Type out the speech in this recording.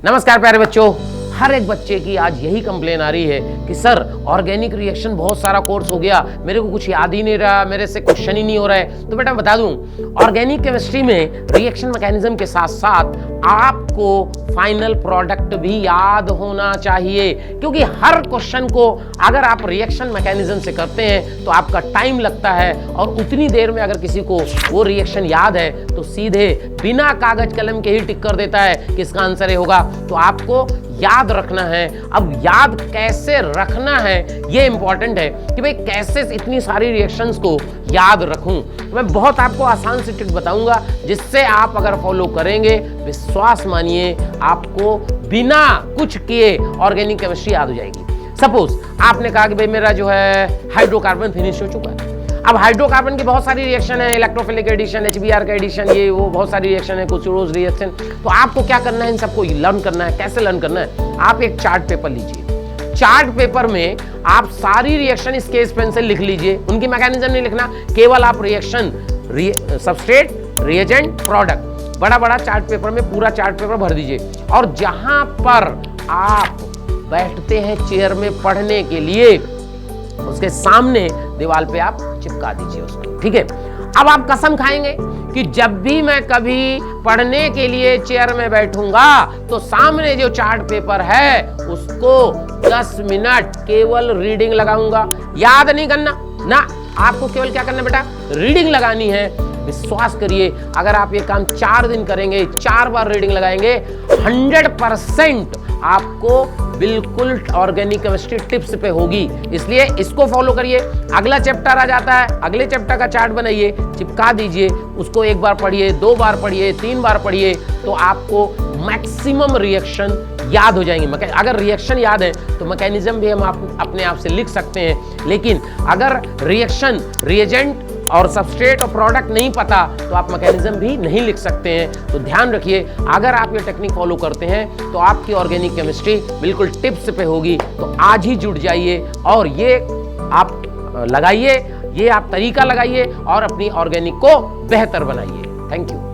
नमस्कार प्यारे बच्चों, हर एक बच्चे की आज यही कंप्लेन आ रही है कि सर ऑर्गेनिक रिएक्शन बहुत सारा कोर्स हो गया, मेरे को कुछ याद ही नहीं रहा, मेरे से क्वेश्चन ही नहीं हो रहा है। तो बेटा बता दूं, ऑर्गेनिक केमिस्ट्री में रिएक्शन मैकेनिज्म के साथ साथ आपको फाइनल प्रोडक्ट भी याद होना चाहिए, क्योंकि हर क्वेश्चन को अगर आप रिएक्शन मैकेनिज्म से करते हैं तो आपका टाइम लगता है, और उतनी देर में अगर किसी को वो रिएक्शन याद है तो सीधे बिना कागज कलम के ही टिक कर देता है कि इसका आंसर ये होगा। तो आपको याद रखना है। अब याद कैसे रखना है ये इंपॉर्टेंट है कि भाई कैसे इतनी सारी रिएक्शंस को याद रखूं। मैं बहुत आपको आसान सी ट्रिक बताऊंगा जिससे आप अगर फॉलो करेंगे, विश्वास मानिए आपको बिना कुछ किए ऑर्गेनिक केमिस्ट्री याद हो जाएगी। सपोज आपने कहा कि भाई मेरा जो है हाइड्रोकार्बन फिनिश हो चुका है। अब हाइड्रोकार्बन की बहुत सारी रिएक्शन है, इलेक्ट्रोफिलिक एडिशन, HBr का एडिशन, ये वो बहुत सारी रिएक्शन है, कुछ रिएक्शन। तो आपको क्या करना है, इन सबको लर्न करना है। कैसे लर्न करना है, आप एक चार्ट पेपर लीजिए, चार्ट पेपर में आप सारी रिएक्शन स्केच पेन से लिख लीजिए। उनकी मैकेनिज्म नहीं लिखना, केवल आप रिएक्शन, सबस्ट्रेट, रिएजेंट, प्रोडक्ट, बड़ा बड़ा चार्ट पेपर में पूरा चार्ट पेपर भर दीजिए। और जहां पर आप बैठते हैं चेयर में पढ़ने के लिए, उसके सामने दीवार पे आप चिपका दीजिए उसको, ठीक है। अब आप कसम खाएंगे कि जब भी मैं कभी पढ़ने के लिए चेयर में बैठूंगा तो सामने जो चार्ट पेपर है उसको 10 मिनट केवल रीडिंग लगाऊंगा। याद नहीं करना ना, आपको केवल क्या करना बेटा, रीडिंग लगानी है। विश्वास करिए, अगर आप ये काम 4 दिन करेंगे, 4 बार रीडिंग लगाएंगे, 100% आपको बिल्कुल ऑर्गेनिक केमिस्ट्री टिप्स पे होगी। इसलिए इसको फॉलो करिए। अगला चैप्टर आ जाता है, अगले चैप्टर का चार्ट बनाइए, चिपका दीजिए, उसको 1 बार पढ़िए, 2 बार पढ़िए, 3 बार पढ़िए, तो आपको मैक्सिमम रिएक्शन याद हो जाएंगे। अगर रिएक्शन याद है तो मैकेनिज्म भी हम अपने आप से लिख सकते हैं, लेकिन अगर रिएक्शन, रिएजेंट और सबस्ट्रेट और प्रोडक्ट नहीं पता तो आप मैकेनिज्म भी नहीं लिख सकते हैं। तो ध्यान रखिए, अगर आप ये टेक्निक फॉलो करते हैं तो आपकी ऑर्गेनिक केमिस्ट्री बिल्कुल टिप्स पे होगी। तो आज ही जुड़ जाइए और ये आप लगाइए, ये आप तरीका लगाइए और अपनी ऑर्गेनिक को बेहतर बनाइए। Thank you.